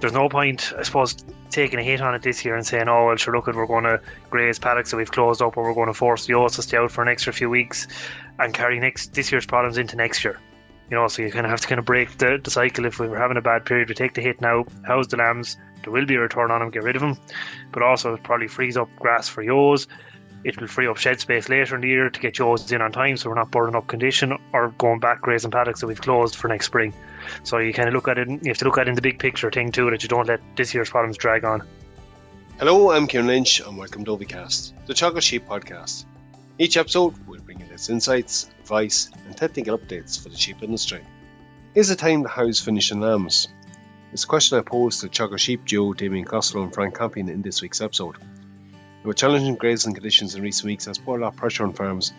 there's no point, I suppose, taking a hit on it this year and saying, oh, well, sure, look, we're going to graze paddocks that we've closed up, or we're going to force the ewes to stay out for an extra few weeks and carry this year's problems into next year. So you kind of have to break the cycle. If we were having a bad period, we take the hit now, house the lambs, there will be a return on them, get rid of them, but also it probably frees up grass for ewes. It will free up shed space later in the year to get ewes in on time, so we're not burning up condition or going back grazing paddocks that we've closed for next spring. So you kind of look at it, you have to look at it in the big picture thing too, that you don't let this year's problems drag on. Hello, I'm Kieran Lynch and welcome to OviCast, the Teagasc Sheep podcast. Each episode will bring you its insights, advice and technical updates for the sheep industry. Is it time to house finishing lambs? It's a question I posed to Teagasc Sheep duo Damian, Costello and Frank Campion in this week's episode. With challenging grazing conditions in recent weeks has put a lot of pressure on farms,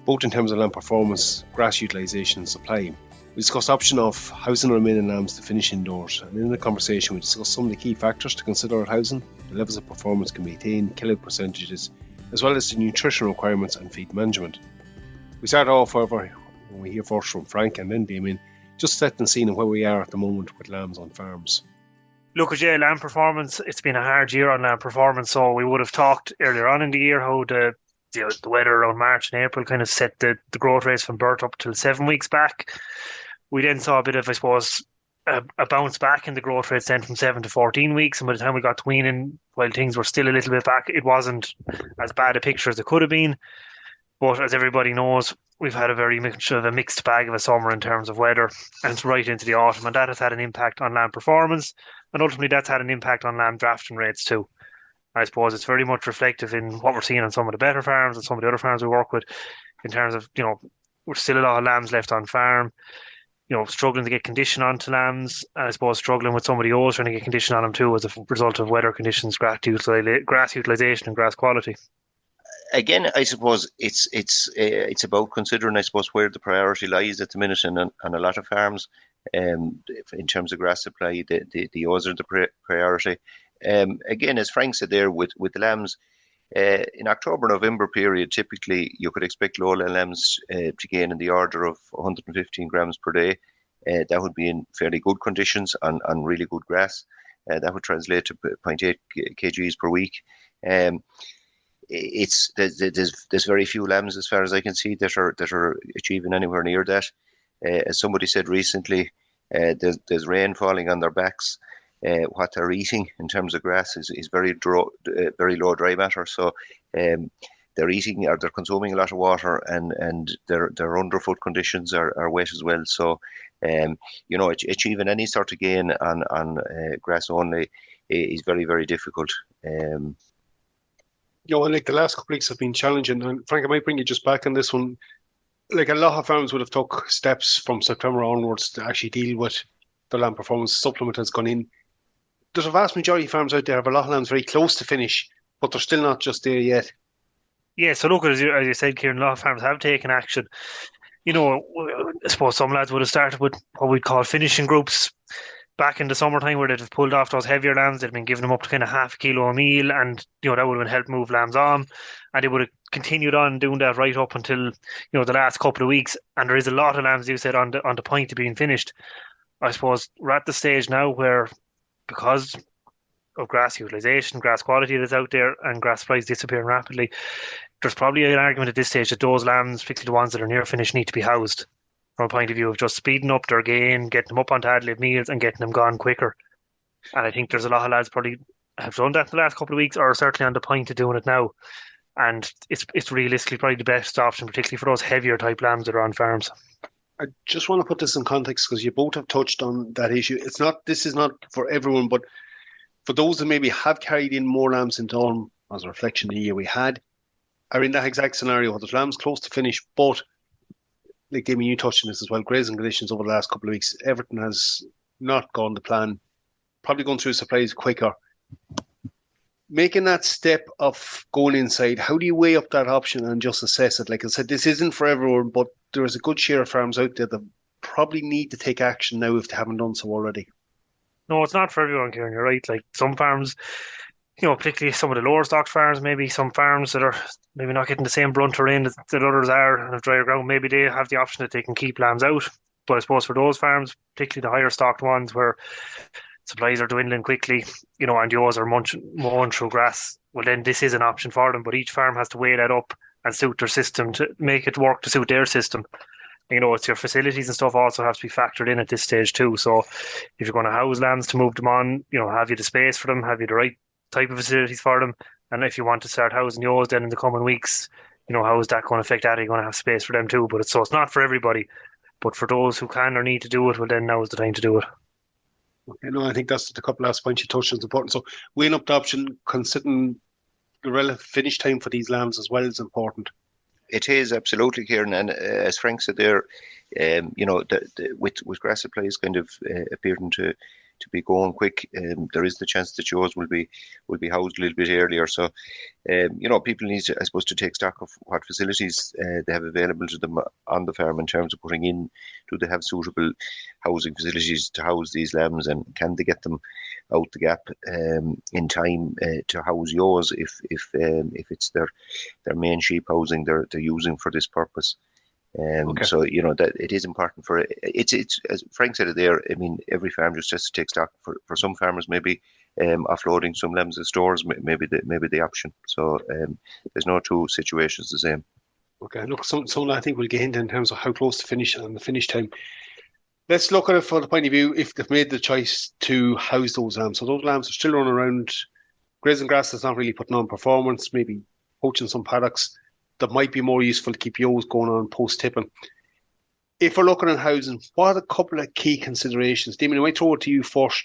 both in terms of lamb performance, grass utilisation and supply. We discussed the option of housing remaining lambs to finish indoors, and in the conversation we discussed some of the key factors to consider at housing, the levels of performance can be attained, kill-out percentages, as well as the nutritional requirements and feed management. We start off, however, when we hear first from Frank and then Damian, just setting the scene of where we are at the moment with lambs on farms. Look at lamb performance. It's been a hard year on lamb performance, so we would have talked earlier on in the year how the weather around March and April kind of set the growth rates from birth up till 7 weeks back. We then saw a bit of, I suppose, a bounce back in the growth rates then from 7 to 14 weeks, and by the time we got to weaning, while things were still a little bit back, it wasn't as bad a picture as it could have been. But as everybody knows, we've had a very mixed bag of a summer in terms of weather, and it's right into the autumn, and that has had an impact on lamb performance, and ultimately that's had an impact on lamb drafting rates too. I suppose it's very much reflective in what we're seeing on some of the better farms and some of the other farms we work with, in terms of, we're still a lot of lambs left on farm, struggling to get condition onto lambs, and I suppose struggling with some of the ewes trying to get condition on them too as a result of weather conditions, grass utilisation and grass quality. Again, I suppose it's about considering, I suppose, where the priority lies at the minute, and a lot of farms, in terms of grass supply, the ewes are the priority. Again, as Frank said there, with the lambs, in October-November period, typically you could expect lowland lambs to gain in the order of 115 grams per day. That would be in fairly good conditions on really good grass. That would translate to 0.8 kgs per week. There's very few lambs, as far as I can see, that are achieving anywhere near that. As somebody said recently, there's rain falling on their backs. What they're eating in terms of grass is very low dry matter. So they're eating, or they're consuming a lot of water, and their underfoot conditions are wet as well. So achieving any sort of gain on grass only is very, very difficult. Like the last couple of weeks have been challenging, and Frank, I might bring you just back on this one. Like a lot of farms would have took steps from September onwards to actually deal with the lamb performance. Supplement has gone in. There's a vast majority of farms out there have a lot of lambs very close to finish, but they're still not just there yet. Yeah, so look, as you said, Kieran, a lot of farms have taken action. I suppose some lads would have started with what we'd call finishing groups back in the summertime, where they'd have pulled off those heavier lambs. They'd been giving them up to kind of half a kilo a meal, and that would have been helped move lambs on, and they would have continued on doing that right up until the last couple of weeks. And there is a lot of lambs, you said, on the point of being finished. I suppose we're at the stage now where, because of grass utilisation, grass quality that's out there, and grass supplies disappearing rapidly, there's probably an argument at this stage that those lambs, particularly the ones that are near finish, need to be housed, from a point of view of just speeding up their gain, getting them up onto ad-lib meals and getting them gone quicker. And I think there's a lot of lads probably have done that the last couple of weeks, or are certainly on the point of doing it now. And it's realistically probably the best option, particularly for those heavier type lambs that are on farms. I just want to put this in context, because you both have touched on that issue. This is not for everyone, but for those that maybe have carried in more lambs into Ulm as a reflection of the year we had, are in that exact scenario where there's lambs close to finish, but like Damian, you touched on this as well, grazing conditions over the last couple of weeks, everything has not gone to plan, probably going through supplies quicker. Making that step of going inside, how do you weigh up that option and just assess it? Like I said, this isn't for everyone, but there is a good share of farms out there that probably need to take action now if they haven't done so already. No, it's not for everyone, Kieran, you're right. Like some farms, particularly some of the lower stocked farms, maybe some farms that are maybe not getting the same brunt of rain that others are and have drier ground, maybe they have the option that they can keep lambs out. But I suppose for those farms, particularly the higher stocked ones where supplies are dwindling quickly, and yours are mowing through grass, well, then this is an option for them. But each farm has to weigh that up and suit their system to make it work to suit their system. It's your facilities and stuff also have to be factored in at this stage too. So if you're going to house lambs to move them on, have you the space for them? Have you the right type of facilities for them? And if you want to start housing yours then in the coming weeks, how is that going to affect that? Are you going to have space for them too? But it's not for everybody. But for those who can or need to do it, well, then now is the time to do it. Okay, no, I think that's the couple last points you touched on is important. So weighing up the option, considering the relative finish time for these lambs as well is important. It is absolutely, Kieran, and as Frank said there, with grass supplies kind of appearing to be going quick, there is the chance that yours will be housed a little bit earlier. So, people need to, I suppose, to take stock of what facilities they have available to them on the farm in terms of putting in. Do they have suitable housing facilities to house these lambs, and can they get them out the gap in time to house yours if it's their main sheep housing they're using for this purpose. Okay. So that it is important for it's as Frank said it there. I mean, every farm just has to take stock. For some farmers, maybe offloading some lambs at stores maybe the option. So there's no two situations the same. Okay, look, some I think we'll get into in terms of how close to finish and the finish time. Let's look at it from the point of view if they've made the choice to house those lambs. So those lambs are still running around grazing grass that's not really putting on performance, maybe poaching some paddocks. That might be more useful to keep yours going on post-tipping. If we're looking at housing, what are a couple of key considerations? Damian, I might throw it to you first.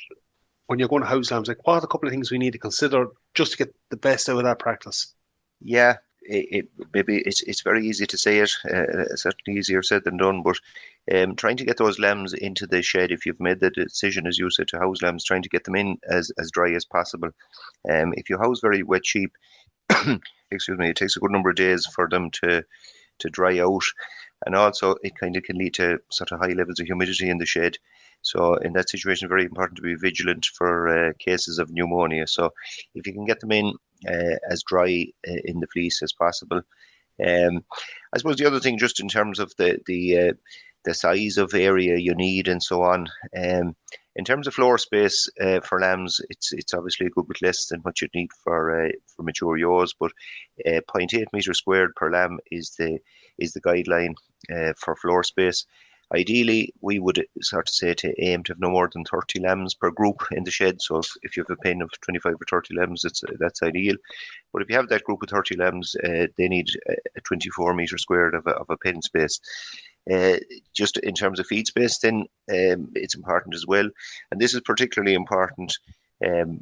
When you're going to house lambs, what are a couple of things we need to consider just to get the best out of that practice? Yeah, maybe it's very easy to say it, certainly easier said than done, but trying to get those lambs into the shed, if you've made the decision, as you said, to house lambs, trying to get them in as dry as possible. If you house very wet sheep, excuse me, it takes a good number of days for them to dry out, and also it kind of can lead to sort of high levels of humidity in the shed. So in that situation, very important to be vigilant for cases of pneumonia. So if you can get them in as dry in the fleece as possible. I suppose the other thing, just in terms of the size of area you need and so on. In terms of floor space for lambs, it's obviously a good bit less than what you'd need for mature ewes, but 0.8 meters squared per lamb is the guideline for floor space. Ideally, we would sort of say to aim to have no more than 30 lambs per group in the shed. So if you have a pen of 25 or 30 lambs, that's ideal. But if you have that group of 30 lambs, they need a 24 meter squared of a pen space. Just in terms of feed space, then it's important as well. And this is particularly important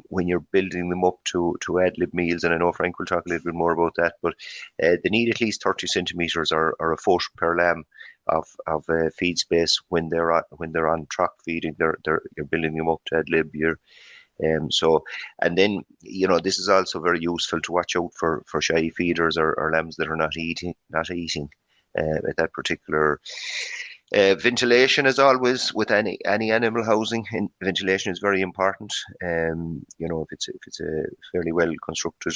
when you're building them up to ad-lib meals. And I know Frank will talk a little bit more about that, but they need at least 30 centimeters or a foot per lamb of feed space when they're on truck feeding. You're building them up to ad-lib. And then this is also very useful to watch out for shy feeders or lambs that are not eating at that particular. Ventilation, as always with any animal housing, ventilation is very important. If it's a fairly well constructed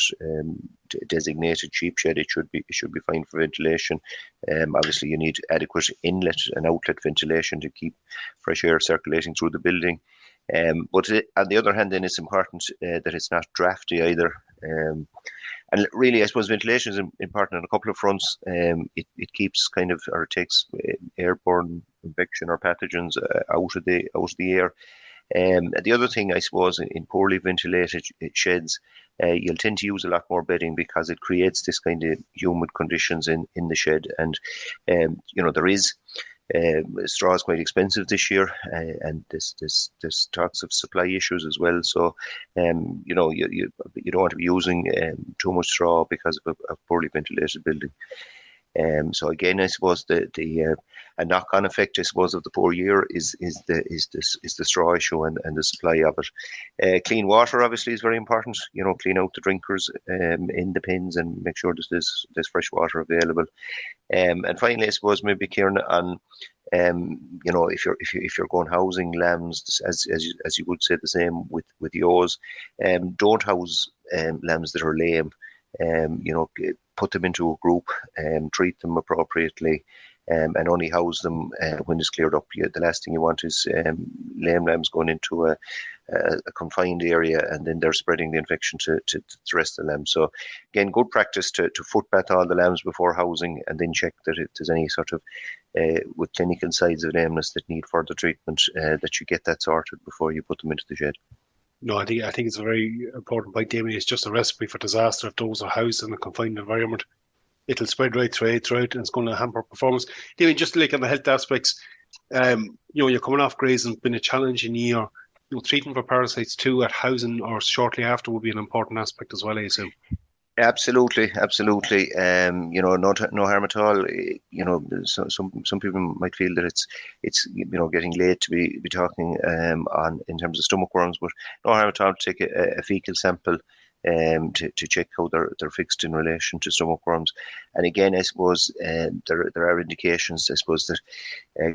designated sheep shed, it should be fine for ventilation. Obviously, you need adequate inlet and outlet ventilation to keep fresh air circulating through the building. But on the other hand, then it's important that it's not drafty either. And really, I suppose ventilation is important on a couple of fronts. It keeps it takes airborne infection or pathogens out of the air. The other thing, I suppose, in poorly ventilated sheds, you'll tend to use a lot more bedding because it creates this kind of humid conditions in the shed. And there is. Straw is quite expensive this year, and there's talks of supply issues as well. So, you don't want to be using too much straw because of a poorly ventilated building. So again, I suppose a knock-on effect, I suppose, of the poor year is the straw issue and the supply of it. Clean water obviously is very important. Clean out the drinkers in the pens and make sure that there's fresh water available. And finally, I suppose maybe Kieran on if you're going housing lambs, as you would say the same with yours, don't house lambs that are lame. Put them into a group and treat them appropriately, and only house them when it's cleared up. The last thing you want is lame lambs going into a a confined area, and then they're spreading the infection to the rest of the lambs. So again, good practice to foot bath all the lambs before housing, and then check that if there's any sort of with clinical signs of lameness that need further treatment, that you get that sorted before you put them into the shed. No, I think it's a very important point, Damian. It's just a recipe for disaster if those are housed in a confined environment. It'll spread right throughout, and it's going to hamper performance. Damian, just like on the health aspects, you're coming off grazing, been a challenging year. Treating for parasites too at housing or shortly after would be an important aspect as well, I assume. Absolutely. No harm at all. Some people might feel that it's getting late to be talking on in terms of stomach worms, but no harm at all to take a fecal sample to check how they're fixed in relation to stomach worms. And again, I suppose there are indications, I suppose, that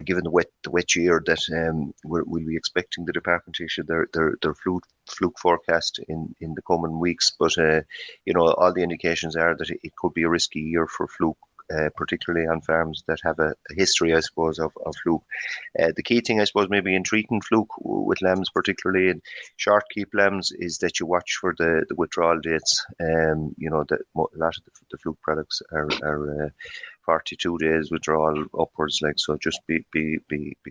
given the wet year, that we'll be expecting the department to issue their fluke forecast in the coming weeks. But all the indications are that it could be a risky year for fluke. Particularly on farms that have a history, I suppose, of fluke. The key thing, I suppose, maybe in treating fluke with lambs, particularly in short keep lambs, is that you watch for the withdrawal dates. A lot of the fluke products are 42 days withdrawal upwards, so just be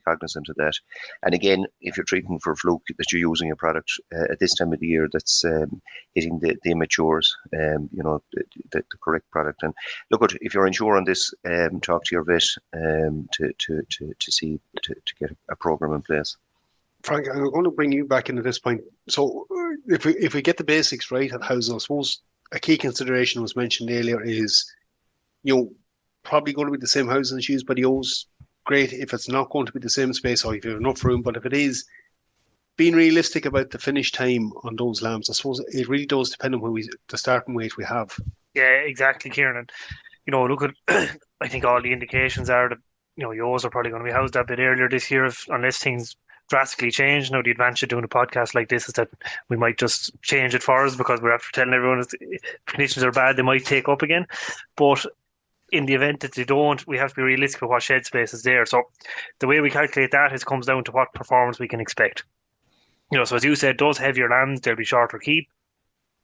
cognizant of that. And again, if you're treating for fluke, that you're using a product at this time of the year that's hitting the immatures, the correct product. And look, if you're unsure on this, talk to your vet to get a program in place. Frank, I'm going to bring you back into this point. So if we get the basics right at housing, I suppose a key consideration was mentioned earlier is, probably going to be the same housing as used by the O's. Great if it's not going to be the same space or if you have enough room, but if it is, being realistic about the finish time on those lambs, I suppose it really does depend on the starting weight we have. Yeah, exactly, Kieran. Look at, I think all the indications are that, O's are probably going to be housed a bit earlier this year unless things drastically change. Now, the advantage of doing a podcast like this is that we might just change it for us because we're after telling everyone if conditions are bad, they might take up again. But in the event that they don't, we have to be realistic with what shed space is there. So the way we calculate that comes down to what performance we can expect. So as you said, those heavier lambs, they'll be shorter keep.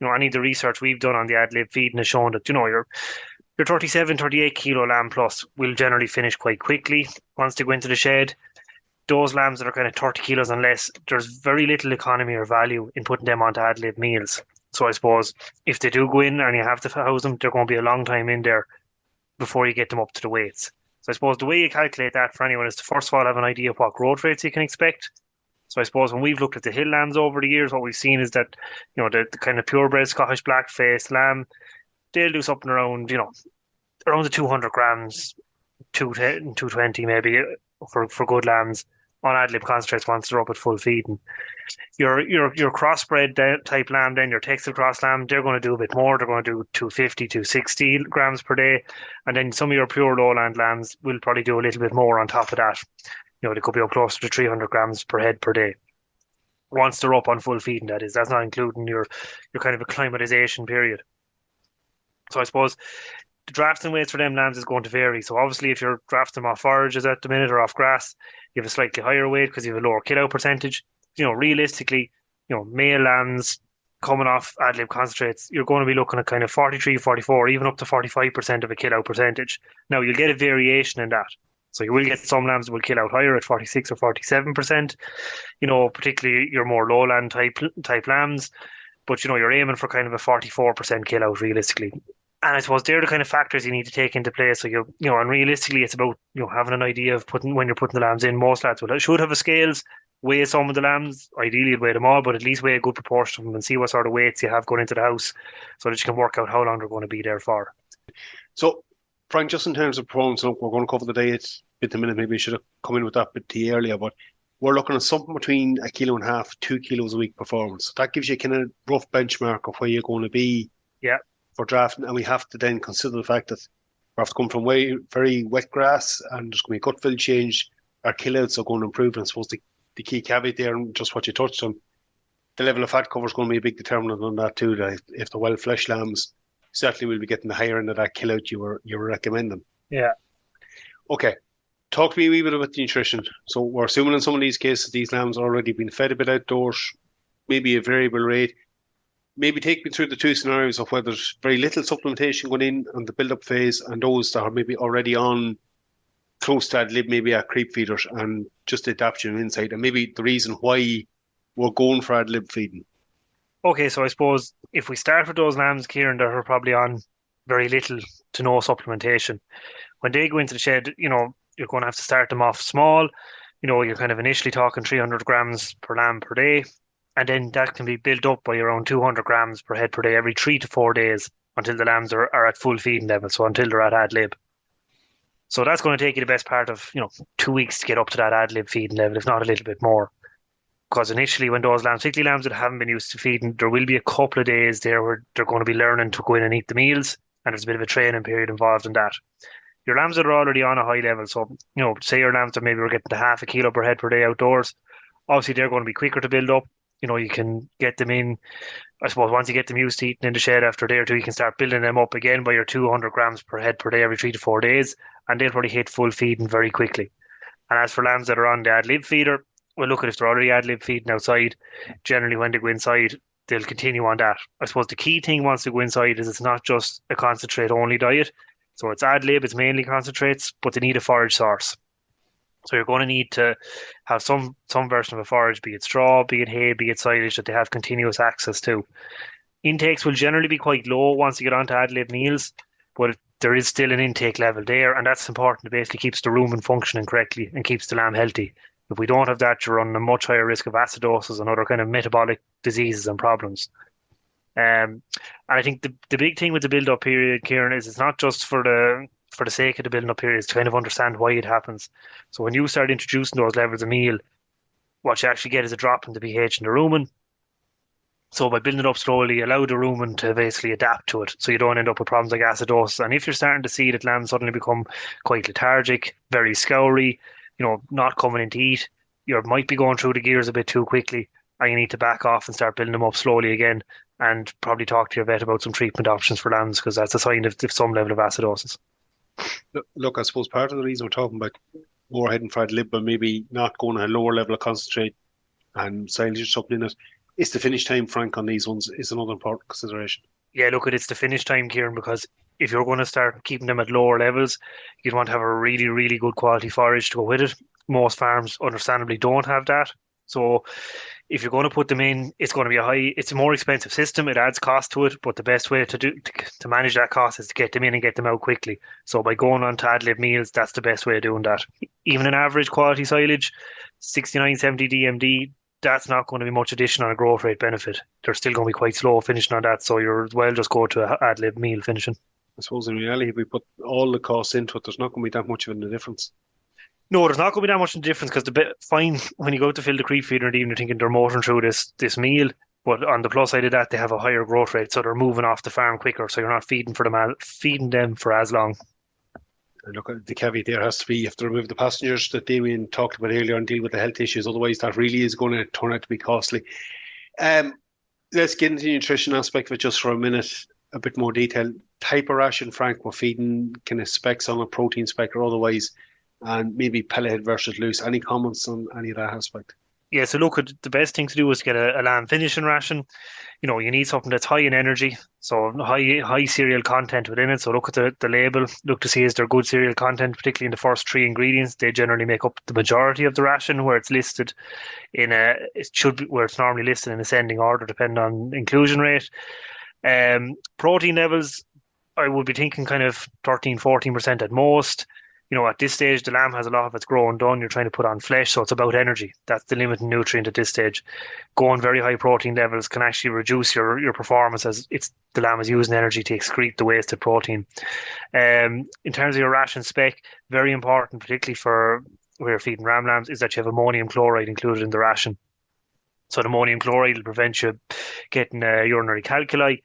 Any of the research we've done on the ad-lib feeding has shown that, your 37, 38 kilo lamb plus will generally finish quite quickly once they go into the shed. Those lambs that are kind of 30 kilos and less, there's very little economy or value in putting them onto ad-lib meals. So I suppose if they do go in and you have to house them, they're going to be a long time in there before you get them up to the weights. So I suppose the way you calculate that for anyone is to first of all have an idea of what growth rates you can expect. So I suppose when we've looked at the hill lambs over the years, what we've seen is that, the kind of purebred Scottish black-faced lamb, they'll do something around, around the 200 grams, 210, 220 maybe for good lambs on ad-lib concentrates once they're up at full feeding. Your crossbred type lamb, then your Texel cross lamb, they're going to do a bit more. They're going to do 250, 260 grams per day. And then some of your pure lowland lambs will probably do a little bit more on top of that. They could be up closer to 300 grams per head per day. Once they're up on full feeding, that is. That's not including your kind of acclimatization period. So I suppose the drafting weights for them lambs is going to vary. So obviously if you're drafting them off forages at the minute or off grass, you have a slightly higher weight because you have a lower kill out percentage. Realistically, male lambs coming off ad-lib concentrates, you're going to be looking at kind of 43, 44, even up to 45% of a kill out percentage. Now you'll get a variation in that. So you will get some lambs that will kill out higher at 46 or 47%, particularly your more lowland type lambs. But, you're aiming for kind of a 44% kill out realistically. And I suppose they're the kind of factors you need to take into play. So, and realistically, it's about, having an idea of when you're putting the lambs in. Most lads should have a scales, weigh some of the lambs. Ideally, you'd weigh them all, but at least weigh a good proportion of them and see what sort of weights you have going into the house so that you can work out how long they're going to be there for. So, Frank, just in terms of performance, look, we're going to cover the diet bit in a minute. Maybe we should have come in with that bit earlier, but we're looking at something between 1.5 kilos, 2 kilos a week performance. So that gives you a kind of rough benchmark of where you're going to be for drafting. And we have to then consider the fact that we have to come from very wet grass and there's going to be a gut fill change. Our kill outs are going to improve. And I suppose the key caveat there, and just what you touched on, the level of fat cover is going to be a big determinant on that too. That if the well-fleshed lambs, certainly will be getting the higher end of that kill out you were recommending. Yeah. Okay. Talk to me a wee bit about the nutrition. So we're assuming in some of these cases these lambs are already been fed a bit outdoors. maybe a variable rate. Maybe take me through the two scenarios of where there's very little supplementation going in on the build-up phase and those that are maybe already on close to ad lib, maybe at creep feeders, and just the adaptation insight, and maybe the reason why we're going for ad lib feeding. Okay, so I suppose if we start with those lambs, Kieran, that are probably on very little to no supplementation, when they go into the shed, you're going to have to start them off small. You're kind of initially talking 300 grams per lamb per day, and then that can be built up by around 200 grams per head per day every 3 to 4 days until the lambs are at full feeding level, so until they're at ad lib. So that's going to take you the best part of 2 weeks to get up to that ad lib feeding level, if not a little bit more. Because initially, when those lambs, particularly lambs that haven't been used to feeding, there will be a couple of days there where they're going to be learning to go in and eat the meals, and there's a bit of a training period involved in that. Your lambs that are already on a high level, so say your lambs that maybe we're getting to half a kilo per head per day outdoors, obviously they're going to be quicker to build up. You can get them in, I suppose, once you get them used to eating in the shed after a day or two, you can start building them up again by your 200 grams per head per day every 3 to 4 days, and they'll probably hit full feeding very quickly. And as for lambs that are on the ad lib feeder, well, look, if they're already ad lib feeding outside, generally when they go inside, they'll continue on that. I suppose the key thing once they go inside is it's not just a concentrate only diet. So it's ad lib, it's mainly concentrates, but they need a forage source. So you're going to need to have some version of a forage, be it straw, be it hay, be it silage, that they have continuous access to. Intakes will generally be quite low once you get onto ad lib meals, but there is still an intake level there, and that's important. It basically keeps the rumen functioning correctly and keeps the lamb healthy. If we don't have that, you're running a much higher risk of acidosis and other kind of metabolic diseases and problems. And I think the big thing with the build-up period, Kieran, is it's not just for the sake of the building up period, it's to kind of understand why it happens. So when you start introducing those levels of meal, what you actually get is a drop in the pH in the rumen. So by building it up slowly, allow the rumen to basically adapt to it, so you don't end up with problems like acidosis. And if you're starting to see that lambs suddenly become quite lethargic, very scoury, not coming in to eat, you might be going through the gears a bit too quickly, and you need to back off and start building them up slowly again, and probably talk to your vet about some treatment options for lambs, because that's a sign of some level of acidosis. Look, I suppose part of the reason we're talking about more heading for ad lib, but maybe not going at a lower level of concentrate and silage or something in it, is the finish time, Frank, on these ones is another important consideration. Yeah, look, it's the finish time, Kieran, because if you're going to start keeping them at lower levels, you'd want to have a really, really good quality forage to go with it. Most farms, understandably, don't have that. So if you're going to put them in, it's going to be it's a more expensive system. It adds cost to it, but the best way to manage that cost is to get them in and get them out quickly. So by going on to ad lib meals, that's the best way of doing that. Even an average quality silage, 69, 70 DMD, that's not going to be much addition on a growth rate benefit. They're still going to be quite slow finishing on that, so you're well just go to ad lib meal finishing. I suppose in reality, if we put all the costs into it, there's not going to be that much of a difference. No, there's not going to be that much of a difference, because fine when you go to fill the creep feeder, even you're thinking they're motoring through this meal, but on the plus side of that, they have a higher growth rate, so they're moving off the farm quicker, so you're not feeding them for as long. And look, the caveat there has to be you have to remove the passengers that Damian talked about earlier and deal with the health issues. Otherwise, that really is going to turn out to be costly. Let's get into the nutrition aspect of it just for a minute, a bit more detail. Type of ration, Frank, we're feeding kind of specs on a protein spec or otherwise, and maybe pelleted versus loose. Any comments on any of that aspect? Yeah, so look, the best thing to do is get a lamb finishing ration. You need something that's high in energy, so high cereal content within it. So look at the label, look to see is there good cereal content, particularly in the first 3 ingredients. They generally make up the majority of the ration, where it's listed where it's normally listed in ascending order, depending on inclusion rate. Protein levels, I would be thinking kind of 13-14% at most. At this stage, the lamb has a lot of its growing done. You're trying to put on flesh, so it's about energy. That's the limiting nutrient at this stage. Going very high protein levels can actually reduce your performance, as the lamb is using energy to excrete the wasted protein. In terms of your ration spec, very important, particularly for where you're feeding ram lambs, is that you have ammonium chloride included in the ration. So the ammonium chloride will prevent you getting urinary calculi.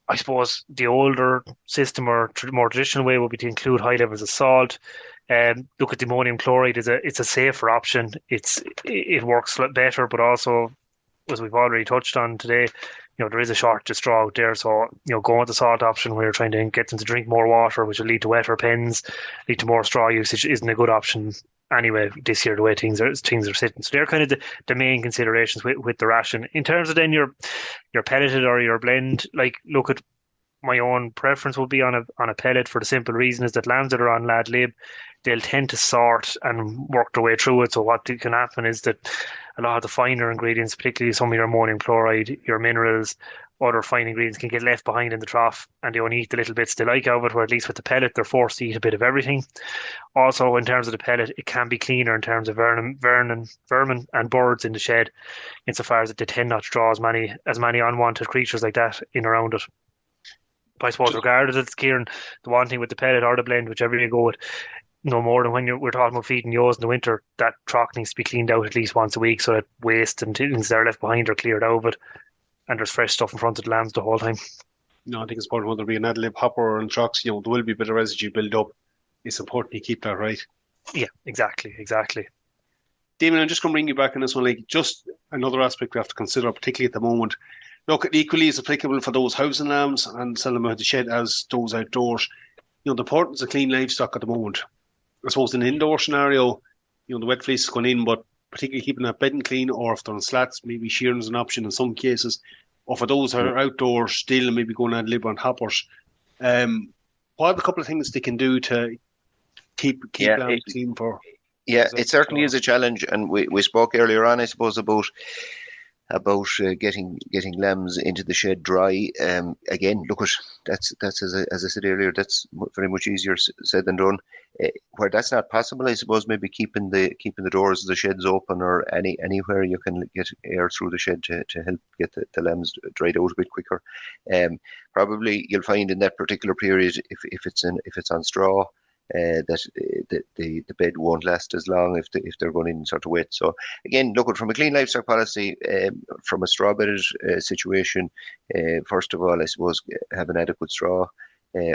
I suppose the older system or more traditional way would be to include high levels of salt. Look at the ammonium chloride; it's a safer option. It works better, but also, as we've already touched on today, there is a shortage of straw out there. So going with the salt option, where you're trying to get them to drink more water, which will lead to wetter pens, lead to more straw usage, isn't a good option anyway this year, the way things are sitting. So they're kind of the main considerations with the ration. In terms of then your pelleted or your blend, like, look, at my own preference would be on a pellet, for the simple reason is that lambs that are on lad lib, they'll tend to sort and work their way through it. So what can happen is that a lot of the finer ingredients, particularly some of your ammonium chloride, your minerals, other fine ingredients, can get left behind in the trough, and they only eat the little bits they like out of it, where at least with the pellet they're forced to eat a bit of everything. Also, in terms of the pellet, it can be cleaner in terms of vermin and birds in the shed, insofar as that they tend not to draw as many unwanted creatures like that in around it. But I suppose, regardless, it's, Kieran, the one thing with the pellet or the blend, whichever you go with, no more than when we're talking about feeding ewes in the winter, that trough needs to be cleaned out at least once a week, so that waste and things that are left behind are cleared out of it, and there's fresh stuff in front of the lambs the whole time. No, I think it's important whether there be an ad lib hopper or in trucks, there will be a bit of residue build up. It's important you keep that right. Yeah, exactly. Damian, I'm just going to bring you back on this one. Like, just another aspect we have to consider, particularly at the moment. Look, it equally is applicable for those housing lambs and sell them out the shed as those outdoors. The importance of clean livestock at the moment. I suppose in an indoor scenario, the wet fleece is going in, but particularly keeping that bedding clean, or if they're on slats, maybe shearing is an option in some cases. Or for those that are outdoors still and maybe going ad lib on hoppers. What are the couple of things they can do to keep lambs clean for? Yeah, it certainly is a challenge, and we spoke earlier on, I suppose, about getting lambs into the shed dry. Again, look, that's as I said earlier, that's very much easier said than done. Where that's not possible, I suppose maybe keeping the doors of the sheds open, or anywhere you can get air through the shed to help get the lambs dried out a bit quicker. Probably you'll find in that particular period, if it's on straw, that the bed won't last as long if they're going in sort of wet. So again, looking from a clean livestock policy, from a straw bedded situation, first of all, I suppose have an adequate straw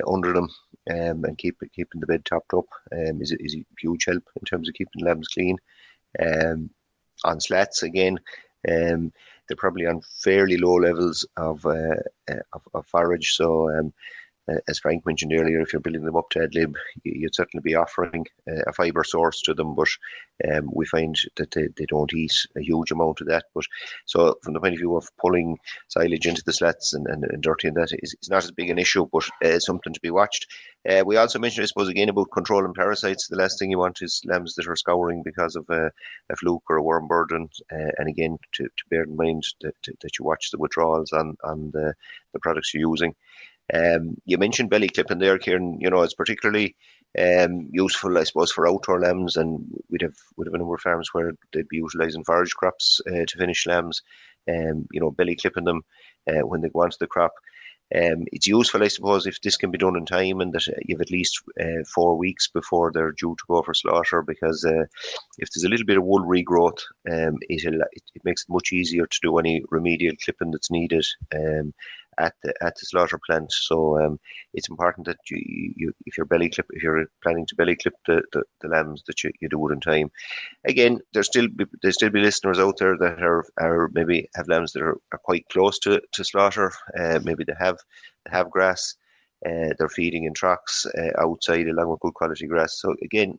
under them, and keeping the bed topped up is a huge help in terms of keeping lambs clean. On slats, again, they're probably on fairly low levels of forage, so as Frank mentioned earlier, if you're building them up to ad lib, you'd certainly be offering a fibre source to them, but we find that they don't eat a huge amount of that. But so from the point of view of pulling silage into the slats and dirty and that, it's not as big an issue, but something to be watched. We also mentioned, I suppose, again, about controlling parasites. The last thing you want is lambs that are scouring because of a fluke or a worm burden, and again, to bear in mind that you watch the withdrawals on the products you're using. You mentioned belly clipping there, Kieran. It's particularly useful, I suppose, for outdoor lambs, and we'd have a number of farms where they'd be utilising forage crops to finish lambs. Belly clipping them when they go onto the crop. It's useful, I suppose, if this can be done in time, and that you've at least 4 weeks before they're due to go for slaughter, because if there's a little bit of wool regrowth, it makes it much easier to do any remedial clipping that's needed at the slaughter plant. So it's important that if you're planning to belly clip the lambs, that you do it in time. Again, there'll still be listeners out there that are maybe have lambs that are quite close to slaughter. Maybe they have grass. They're feeding in tracks outside along with good quality grass. So again,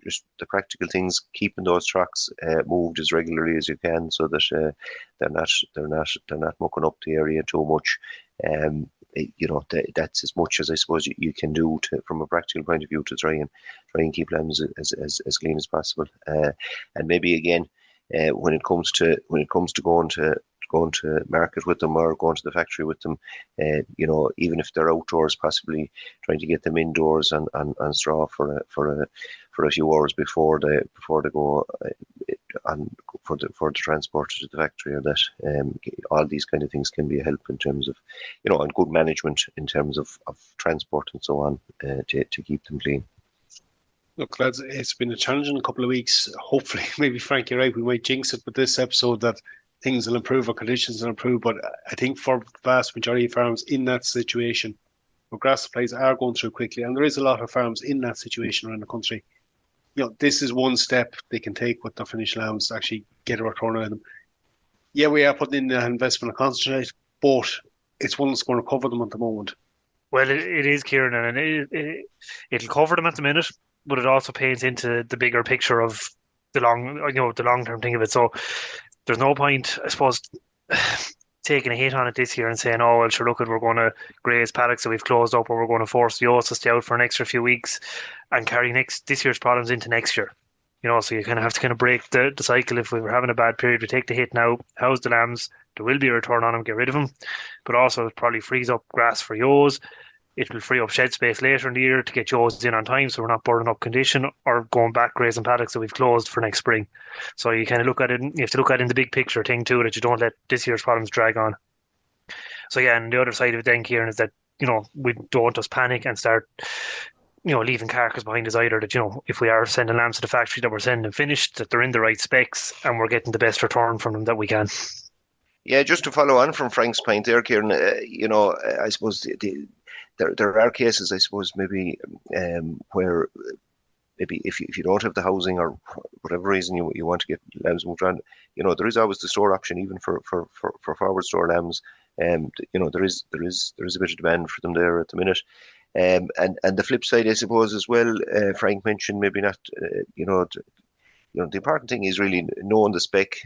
just the practical things, keeping those tracks moved as regularly as you can, so that they're not mucking up the area too much. That's as much as I suppose you can do from a practical point of view to try and keep lambs as clean as possible. And maybe again, when it comes to going to market with them or going to the factory with them, even if they're outdoors, possibly trying to get them indoors on straw for a few hours before they go for the transport to the factory, or that all these kind of things can be a help in terms of and good management in terms of transport and so on, to keep them clean. Look, lads, it's been a challenging couple of weeks. Hopefully, maybe Frank, you're right, we might jinx it with this episode that things will improve or conditions will improve, but I think for the vast majority of farms in that situation, where grass supplies are going through quickly, and there is a lot of farms in that situation around the country, this is one step they can take with their finished lambs to actually get a return on them. Yeah, we are putting in the investment of concentrate, but it's one that's going to cover them at the moment. Well, it is, Kieran, and it'll cover them at the minute. but it also paints into the bigger picture of the long term thing of it. So there's no point, I suppose, taking a hit on it this year and saying, oh, well, sure, look, we're going to graze paddocks that we've closed up, or we're going to force the oats to stay out for an extra few weeks and carry this year's problems into next year. So you kind of have to kind of break the cycle. If we were having a bad period, we take the hit now, house the lambs, there will be a return on them, get rid of them, but also it probably frees up grass for ewes. It will free up shed space later in the year to get ewes in on time, so we're not burning up condition or going back grazing paddocks that we've closed for next spring. So you kind of look at it, you have to look at it in the big picture thing too, that you don't let this year's problems drag on. So yeah, and the other side of it then, Kieran, is that, we don't just panic and start, leaving carcass behind us either. That, if we are sending lambs to the factory, that we're sending them finished, that they're in the right specs and we're getting the best return from them that we can. Yeah, just to follow on from Frank's point there, Kieran, I suppose there are cases, I suppose, maybe where maybe if you don't have the housing or whatever reason you want to get lambs moved on, there is always the store option even for forward store lambs. There is a bit of demand for them there at the minute. And the flip side, I suppose, as well, Frank mentioned maybe not, the important thing is really knowing the spec,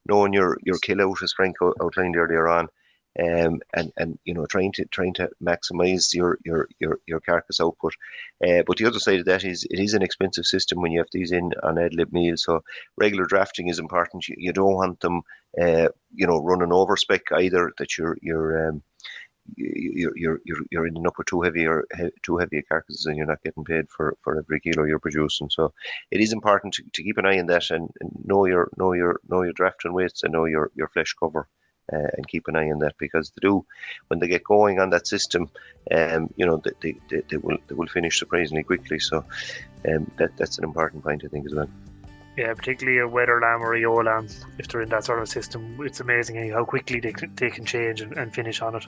knowing your kill out, as Frank outlined earlier on, and trying to maximise your carcass output. But the other side of that is it is an expensive system when you have these in on ad lib meals. So regular drafting is important. You don't want them, running over spec either. That you're ending up with too heavy carcasses and you're not getting paid for every kilo you're producing. So it is important to keep an eye on that and know your drafting weights and know your flesh cover. And keep an eye on that, because when they get going on that system, they will finish surprisingly quickly. So that's an important point, I think, as well. Yeah, particularly a wether lamb or a ewe lamb, if they're in that sort of system, it's amazing how quickly they can change and finish on it.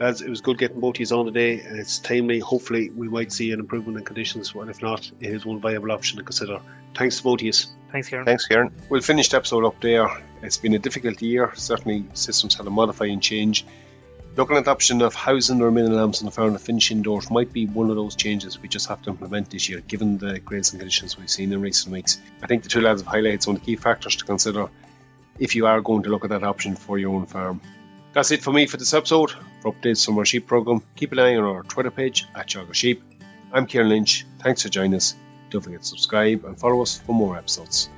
Lads, it was good getting both of you on today, and it's timely. Hopefully we might see an improvement in conditions, and if not, it is one viable option to consider. Thanks to both of you. Thanks, Kieran. Thanks, Kieran. We'll finish the episode up there. It's been a difficult year. Certainly systems had to modify and change. Looking at the option of housing the remaining lambs on the farm to finish indoors might be one of those changes we just have to implement this year, given the grazing conditions we've seen in recent weeks. I think the two lads have highlighted some of the key factors to consider if you are going to look at that option for your own farm. That's it for me for this episode. For updates from our sheep programme, keep an eye on our Twitter page @JoggerSheep. I'm Kieran Lynch. Thanks for joining us. Don't forget to subscribe and follow us for more episodes.